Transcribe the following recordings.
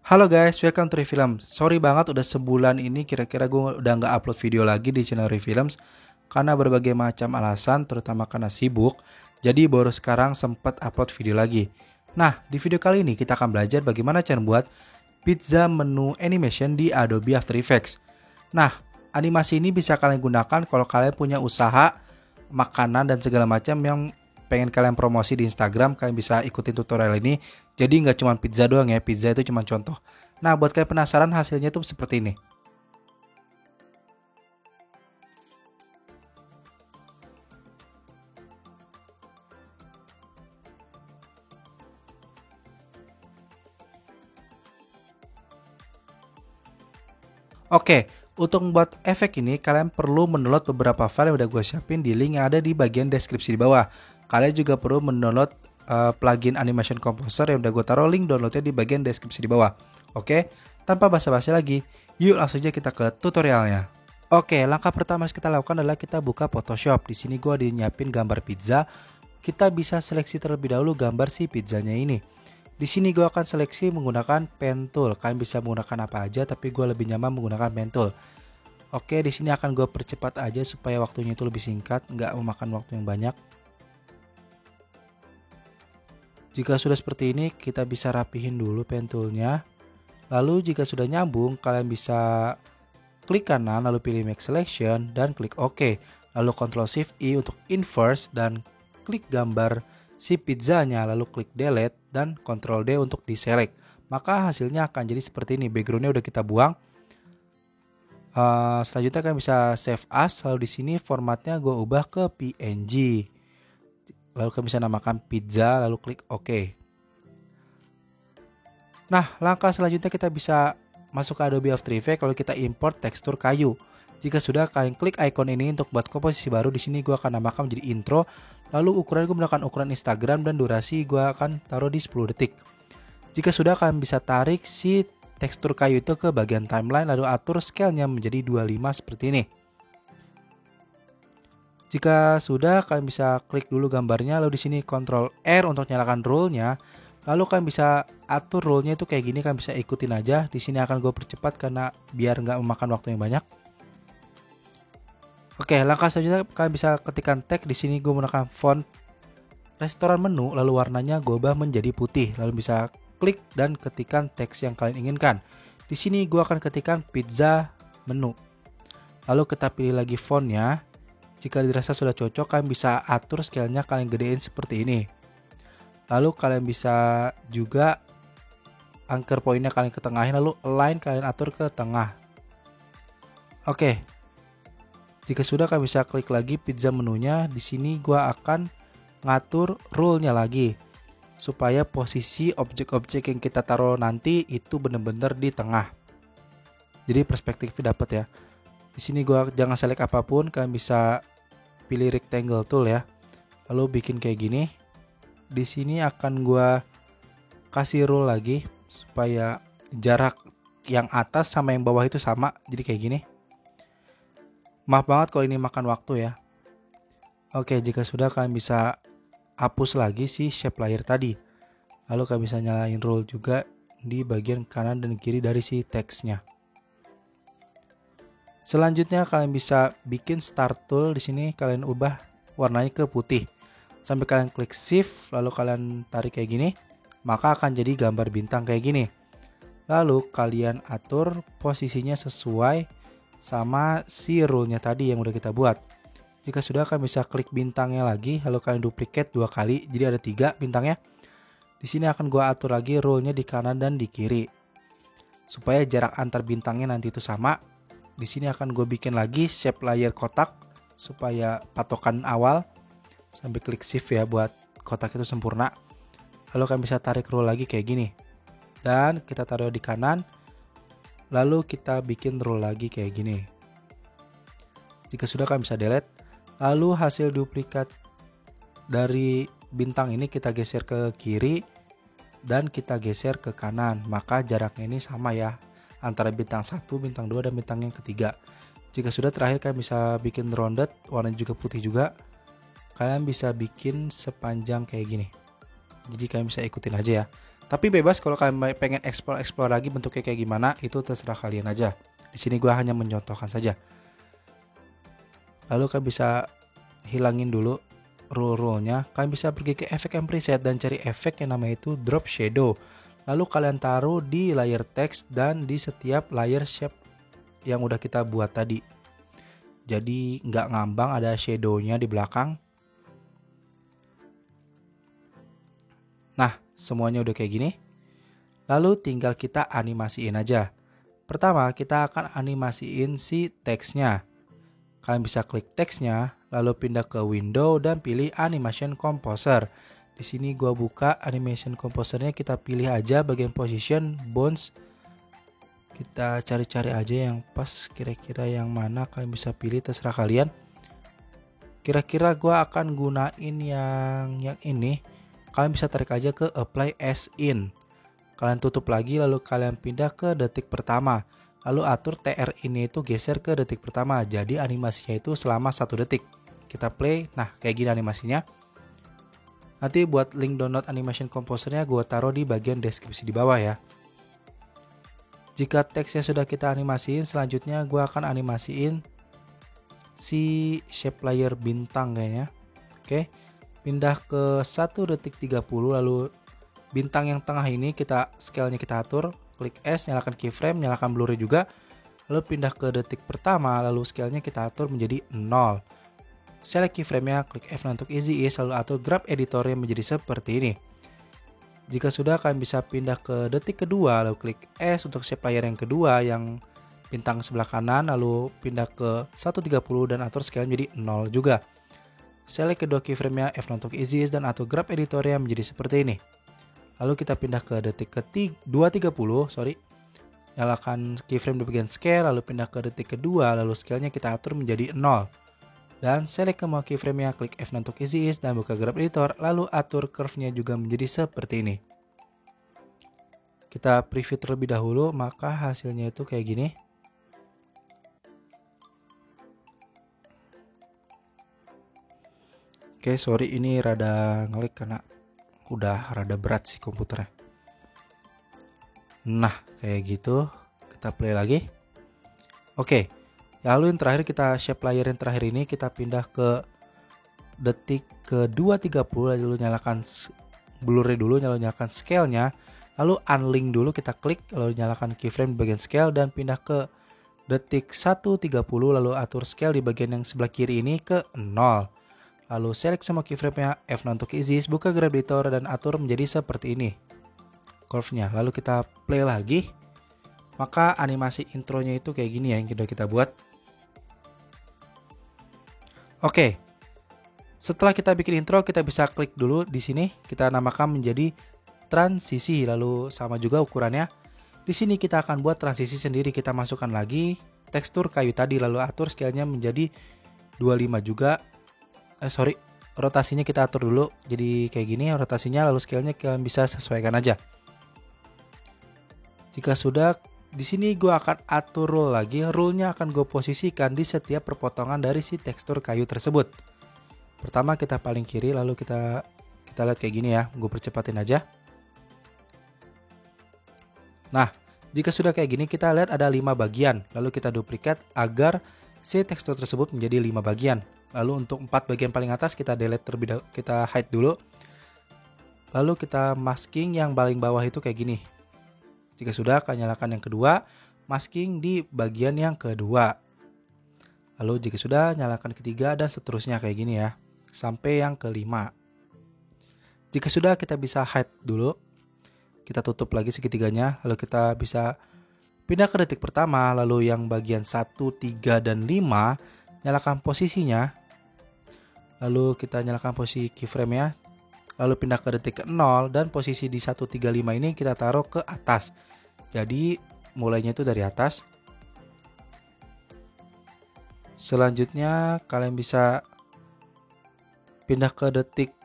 Halo guys, welcome to Refilm. Sorry banget udah sebulan ini kira-kira gue udah nggak upload video lagi di channel Refilms karena berbagai macam alasan, terutama karena sibuk. Jadi baru sekarang sempat upload video lagi. Nah, di video kali ini kita akan belajar bagaimana cara buat pizza menu animation di Adobe After Effects. Nah, animasi ini bisa kalian gunakan kalau kalian punya usaha makanan dan segala macam yang pengen kalian promosi di Instagram. Kalian bisa ikutin tutorial ini. Jadi nggak cuma pizza doang ya, pizza itu cuma contoh. Nah, buat kalian penasaran hasilnya tuh seperti ini. Oke, untuk membuat efek ini kalian perlu mendownload beberapa file yang udah gue siapin di link yang ada di bagian deskripsi di bawah. Kalian juga perlu mendownload plugin Animation Composer yang udah gue taruh link downloadnya di bagian deskripsi di bawah. Oke, tanpa basa-basi lagi, yuk langsung aja kita ke tutorialnya. Oke, langkah pertama yang kita lakukan adalah kita buka Photoshop. Di sini gue udah nyiapin gambar pizza. Kita bisa seleksi terlebih dahulu gambar si pizzanya ini. Di sini gue akan seleksi menggunakan pen tool. Kalian bisa menggunakan apa aja, tapi gue lebih nyaman menggunakan pen tool. Oke, di sini akan gue percepat aja supaya waktunya itu lebih singkat, nggak memakan waktu yang banyak. Jika sudah seperti ini, kita bisa rapihin dulu pen toolnya. Lalu jika sudah nyambung, kalian bisa klik kanan, lalu pilih Make Selection, dan klik OK. Lalu Ctrl Shift I untuk inverse, dan klik gambar si pizzanya, lalu klik delete dan Ctrl D untuk deselect. Maka hasilnya akan jadi seperti ini. Backgroundnya udah kita buang. Selanjutnya kalian bisa save as. Lalu di sini formatnya gue ubah ke PNG. Lalu kalian bisa namakan pizza. Lalu klik OK. Nah, langkah selanjutnya kita bisa masuk ke Adobe After Effects. Lalu kita import tekstur kayu. Jika sudah, kalian klik icon ini untuk buat komposisi baru. Di sini gue akan namakan menjadi intro. Lalu ukuran gue menggunakan ukuran Instagram dan durasi gue akan taruh di 10 detik. Jika sudah, kalian bisa tarik si tekstur kayu itu ke bagian timeline, lalu atur scale-nya menjadi 25 seperti ini. Jika sudah, kalian bisa klik dulu gambarnya, lalu di sini Ctrl R untuk nyalakan rule-nya. Lalu kalian bisa atur rule-nya itu kayak gini, kalian bisa ikutin aja. Di sini akan gue percepat karena biar nggak memakan waktu yang banyak. Oke, langkah selanjutnya kalian bisa ketikkan tag. Di sini gue menggunakan font restoran menu, lalu warnanya gue ubah menjadi putih. Lalu bisa klik dan ketikkan teks yang kalian inginkan. Di sini gue akan ketikkan pizza menu. Lalu kita pilih lagi fontnya. Jika dirasa sudah cocok, kalian bisa atur scale-nya, kalian gedein seperti ini. Lalu kalian bisa juga anchor pointnya kalian ketengahin, lalu align kalian atur ke tengah. Oke. Jika sudah, kalian bisa klik lagi pizza menunya. Di sini gua akan ngatur rule-nya lagi supaya posisi objek-objek yang kita taruh nanti itu benar-benar di tengah. Jadi perspektifnya dapat ya. Di sini gua jangan select apapun, kalian bisa pilih rectangle tool ya. Lalu bikin kayak gini. Di sini akan gua kasih rule lagi supaya jarak yang atas sama yang bawah itu sama. Jadi kayak gini. Maaf banget kalau ini makan waktu ya. Oke, jika sudah, kalian bisa hapus lagi si shape layer tadi. Lalu kalian bisa nyalain rule juga di bagian kanan dan kiri dari si teksnya. Selanjutnya kalian bisa bikin start tool. Di sini kalian ubah warnanya ke putih. Sampai kalian klik shift, lalu kalian tarik kayak gini, maka akan jadi gambar bintang kayak gini. Lalu kalian atur posisinya sesuai sama si rule-nya tadi yang udah kita buat. Jika sudah, kalian bisa klik bintangnya lagi, lalu kalian duplicate 2 kali, jadi ada 3 bintangnya. Di sini akan gua atur lagi rule-nya di kanan dan di kiri, supaya jarak antar bintangnya nanti itu sama. Di sini akan gue bikin lagi shape layer kotak supaya patokan awal. Sampai klik shift ya buat kotak itu sempurna. Lalu kalian bisa tarik rule lagi kayak gini, dan kita taruh di kanan. Lalu kita bikin rule lagi kayak gini. Jika sudah, kalian bisa delete. Lalu hasil duplikat dari bintang ini kita geser ke kiri dan kita geser ke kanan. Maka jaraknya ini sama ya, antara bintang 1, bintang 2, dan bintang yang ketiga. Jika sudah, terakhir kalian bisa bikin rounded, warnanya juga putih juga. Kalian bisa bikin sepanjang kayak gini. Jadi kalian bisa ikutin aja ya. Tapi bebas kalau kalian pengen explore lagi bentuknya kayak gimana, itu terserah kalian aja. Di sini gue hanya mencontohkan saja. Lalu kalian bisa hilangin dulu rule-rule-nya. Kalian bisa pergi ke efek and preset dan cari efek yang namanya itu drop shadow. Lalu kalian taruh di layer text dan di setiap layer shape yang udah kita buat tadi. Jadi nggak ngambang, ada shadow-nya di belakang. Nah, semuanya udah kayak gini. Lalu tinggal kita animasiin aja. Pertama, kita akan animasiin si teksnya. Kalian bisa klik teksnya, lalu pindah ke window dan pilih animation composer. Di sini gua buka animation composernya, kita pilih aja bagian position, bounce. Kita cari-cari aja yang pas, kira-kira yang mana kalian bisa pilih, terserah kalian. Kira-kira gua akan gunain yang ini. Kalian bisa tarik aja ke apply as in. Kalian tutup lagi lalu kalian pindah ke detik pertama. Lalu atur TR ini itu geser ke detik pertama. Jadi animasinya itu selama 1 detik. Kita play. Nah, kayak gini animasinya. Nanti buat link download animation composernya gue taruh di bagian deskripsi di bawah ya. Jika teksnya sudah kita animasiin, selanjutnya gue akan animasiin si shape layer bintang kayaknya. Oke. Pindah ke 1 detik 30, lalu bintang yang tengah ini kita scale-nya kita atur, klik S, nyalakan keyframe, nyalakan blur juga. Lalu pindah ke detik pertama, lalu scale-nya kita atur menjadi 0. Select keyframe-nya, klik F untuk easy ease, lalu atur grab editornya menjadi seperti ini. Jika sudah, kalian bisa pindah ke detik kedua, lalu klik S untuk shape layer yang kedua yang bintang sebelah kanan, lalu pindah ke 130 dan atur scale menjadi 0 juga. Select kedua keyframe-nya, F untuk easy ease dan atur grab editornya menjadi seperti ini. Lalu kita pindah ke detik ke 230, nyalakan keyframe di bagian scale, lalu pindah ke detik kedua, lalu scale-nya kita atur menjadi 0. Dan select semua keyframe-nya, klik F untuk easy ease dan buka grab editor, lalu atur curve-nya juga menjadi seperti ini. Kita preview terlebih dahulu, maka hasilnya itu kayak gini. Oke, sorry ini rada ngelag karena udah rada berat sih komputernya. Nah, kayak gitu. Kita play lagi. Oke. Lalu yang terakhir kita shape layer yang terakhir ini kita pindah ke detik ke 230, lalu nyalakan blurnya dulu, lalu nyalakan scale-nya, lalu unlink dulu, kita klik, lalu nyalakan keyframe di bagian scale dan pindah ke detik 130, lalu atur scale di bagian yang sebelah kiri ini ke 0. Lalu select semua keyframe-nya, F untuk easy, buka grab editor dan atur menjadi seperti ini curve-nya. Lalu kita play lagi. Maka animasi intronya itu kayak gini ya yang sudah kita buat. Oke. Setelah kita bikin intro, kita bisa klik dulu di sini, kita namakan menjadi transisi, lalu sama juga ukurannya. Di sini kita akan buat transisi sendiri, kita masukkan lagi tekstur kayu tadi, lalu atur scale-nya menjadi 25 juga. Rotasinya kita atur dulu jadi kayak gini rotasinya, lalu scale-nya kalian bisa sesuaikan aja. Jika sudah, di sini gue akan atur rule lagi. Rule-nya akan gue posisikan di setiap perpotongan dari si tekstur kayu tersebut. Pertama kita paling kiri, lalu kita lihat kayak gini ya. Gue percepatin aja. Nah, jika sudah kayak gini kita lihat ada 5 bagian. Lalu kita duplikat agar si tekstur tersebut menjadi 5 bagian. Lalu untuk 4 bagian paling atas kita delete terlebih dahulu, kita hide dulu. Lalu kita masking yang paling bawah itu kayak gini. Jika sudah, kalian nyalakan yang kedua, masking di bagian yang kedua. Lalu jika sudah, nyalakan ketiga dan seterusnya kayak gini ya, sampai yang kelima. Jika sudah, kita bisa hide dulu. Kita tutup lagi segitiganya, lalu kita bisa pindah ke detik pertama, lalu yang bagian 1, 3, dan 5, nyalakan posisinya. Lalu kita nyalakan posisi keyframe-nya. Lalu pindah ke detik ke 0 dan posisi di 135 ini kita taruh ke atas. Jadi mulainya itu dari atas. Selanjutnya kalian bisa pindah ke detik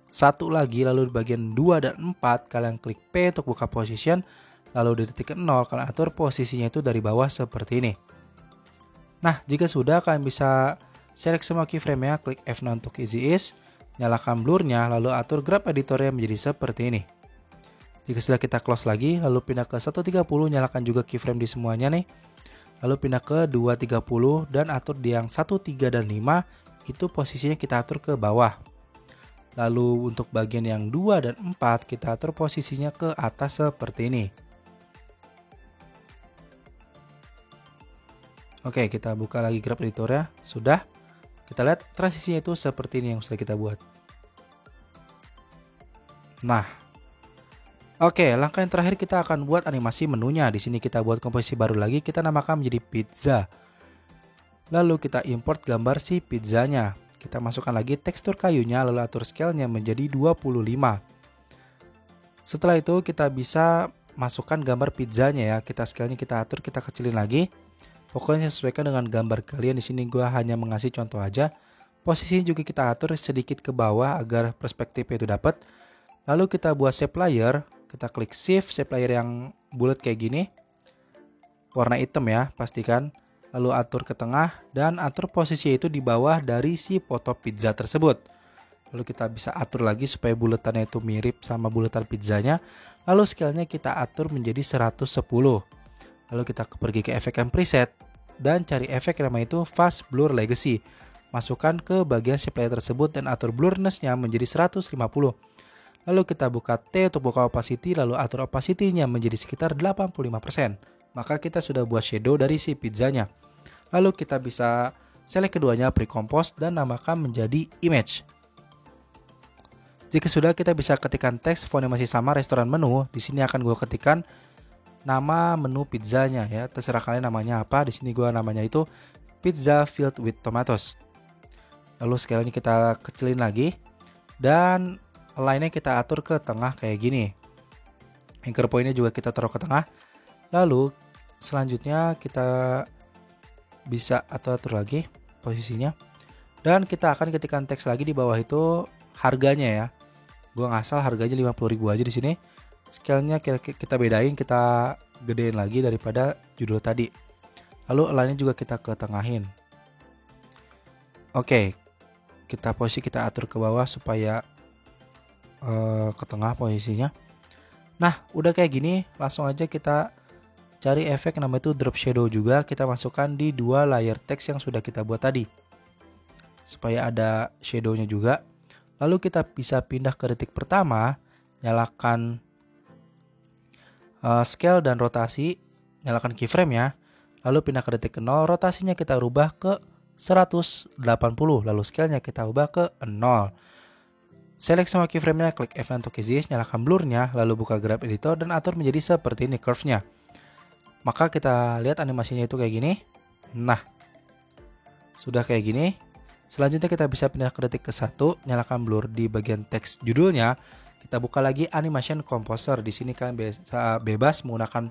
1 lagi, lalu di bagian 2 dan 4 kalian klik P untuk buka position. Lalu di detik ke 0 kalian atur posisinya itu dari bawah seperti ini. Nah, jika sudah kalian bisa select semua keyframe-nya, klik F9 untuk easy ease. Nyalakan blurnya, lalu atur grab editornya menjadi seperti ini. Jika sudah kita close lagi, lalu pindah ke 130, nyalakan juga keyframe di semuanya nih. Lalu pindah ke 230 dan atur di yang 1, 3, dan 5, itu posisinya kita atur ke bawah. Lalu untuk bagian yang 2 dan 4, kita atur posisinya ke atas seperti ini. Oke, kita buka lagi grab editornya. Sudah. Kita lihat transisinya itu seperti ini yang sudah kita buat. Nah, oke, langkah yang terakhir kita akan buat animasi menunya. Di sini kita buat komposisi baru lagi, kita namakan menjadi pizza. Lalu kita import gambar si pizzanya. Kita masukkan lagi tekstur kayunya, lalu atur scale-nya menjadi 25. Setelah itu kita bisa masukkan gambar pizzanya ya. Kita scale-nya kita atur, kita kecilin lagi. Pokoknya sesuaikan dengan gambar kalian. Di sini gua hanya mengasih contoh aja. Posisinya juga kita atur sedikit ke bawah agar perspektifnya itu dapat. Lalu kita buat shape layer. Kita klik shift, shape layer yang bulat kayak gini. Warna hitam ya, pastikan. Lalu atur ke tengah dan atur posisi itu di bawah dari si foto pizza tersebut. Lalu kita bisa atur lagi supaya buletannya itu mirip sama buletan pizzanya. Lalu scale-nya kita atur menjadi 110. Lalu kita pergi ke efek and preset dan cari efek yang namanya itu Fast Blur Legacy. Masukkan ke bagian shape layer tersebut dan atur blurriness-nya menjadi 150. Lalu kita buka T untuk buka opacity, lalu atur opacity-nya menjadi sekitar 85%. Maka kita sudah buat shadow dari si pizzanya. Lalu kita bisa select keduanya, pre-compose, dan namakan menjadi image. Jika sudah, kita bisa ketikkan teks, fontnya masih sama, restoran menu. Di sini akan gue ketikkan nama menu pizzanya ya. Terserah kalian namanya apa. Di sini gue namanya itu pizza filled with tomatoes. Lalu scale-nya kita kecilin lagi dan line-nya kita atur ke tengah kayak gini. Anchor point-nya juga kita taruh ke tengah. Lalu selanjutnya kita bisa atur lagi posisinya. Dan kita akan ketikkan teks lagi di bawah itu harganya ya. Gua ngasal harganya 50.000 aja di sini. Scale-nya kita bedain, kita gedein lagi daripada judul tadi. Lalu line-nya juga kita ketengahin. Oke. Kita atur ke bawah supaya ke tengah posisinya. Nah, udah kayak gini, langsung aja kita cari efek namanya itu drop shadow juga. Kita masukkan di dua layer teks yang sudah kita buat tadi supaya ada shadownya juga. Lalu kita bisa pindah ke detik pertama, nyalakan scale dan rotasi, nyalakan keyframe ya. Lalu pindah ke detik ke 0, rotasinya kita rubah ke 180, lalu scale-nya kita ubah ke 0. Select semua keyframe-nya, klik F9 untuk easy, nyalakan blur-nya, lalu buka grab editor dan atur menjadi seperti ini curve-nya. Maka kita lihat animasinya itu kayak gini. Nah, sudah kayak gini. Selanjutnya kita bisa pindah ke detik ke 1, nyalakan blur di bagian teks judulnya. Kita buka lagi animation composer. Di sini kalian bebas menggunakan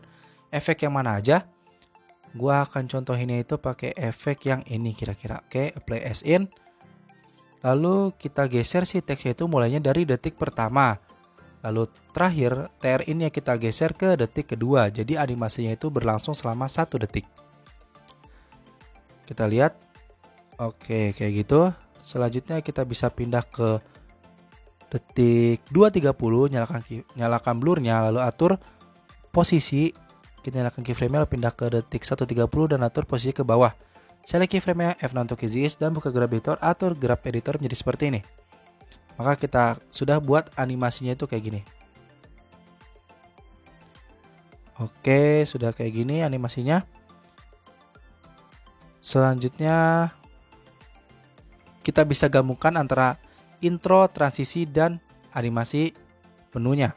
efek yang mana aja. Gua akan contohinnya itu pakai efek yang ini kira-kira. Oke, apply as in. Lalu kita geser si teksnya itu mulainya dari detik pertama. Lalu terakhir TR in-nya kita geser ke detik kedua. Jadi animasinya itu berlangsung selama 1 detik. Kita lihat. Oke, kayak gitu. Selanjutnya kita bisa pindah ke detik 2.30, nyalakan blurnya, lalu atur posisi. Kita nyalakan keyframe-nya, pindah ke detik 1.30 dan atur posisi ke bawah. Select keyframe-nya, F9 untuk easy dan buka grab editor, atur grab editor menjadi seperti ini. Maka kita sudah buat animasinya itu kayak gini. Oke, sudah kayak gini animasinya. Selanjutnya kita bisa gabungkan antara intro, transisi, dan animasi menunya.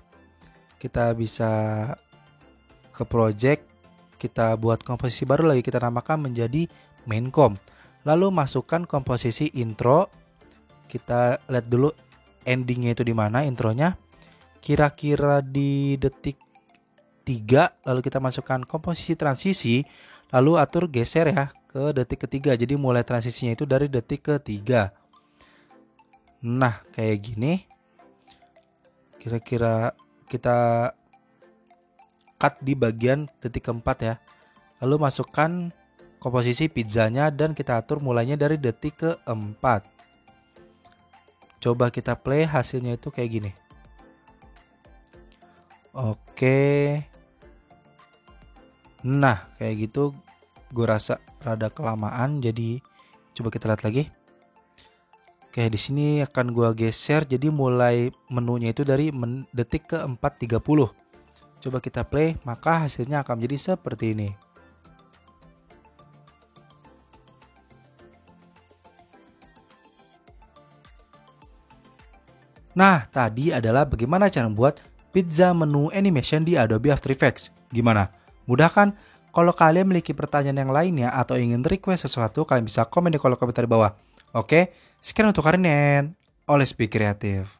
Kita bisa ke project, kita buat komposisi baru lagi, kita namakan menjadi main com. Lalu masukkan komposisi intro. Kita lihat dulu endingnya itu di mana, intronya. Kira-kira di detik 3. Lalu kita masukkan komposisi transisi. Lalu atur geser ya ke detik ketiga. Jadi mulai transisinya itu dari detik ketiga. Nah, kayak gini. Kira-kira kita cut di bagian detik keempat ya. Lalu masukkan komposisi pizzanya dan kita atur mulainya dari detik keempat. Coba kita play, hasilnya itu kayak gini. Oke. Nah, kayak gitu gue rasa rada kelamaan, jadi coba kita lihat lagi. Oke, di sini akan gue geser, jadi mulai menunya itu dari detik ke 4.30. Coba kita play, maka hasilnya akan menjadi seperti ini. Nah, tadi adalah bagaimana cara membuat pizza menu animation di Adobe After Effects. Gimana? Mudah kan? Kalau kalian memiliki pertanyaan yang lainnya atau ingin request sesuatu, kalian bisa komen di kolom komentar di bawah. Oke, sekian untuk hari ini. Always be creative.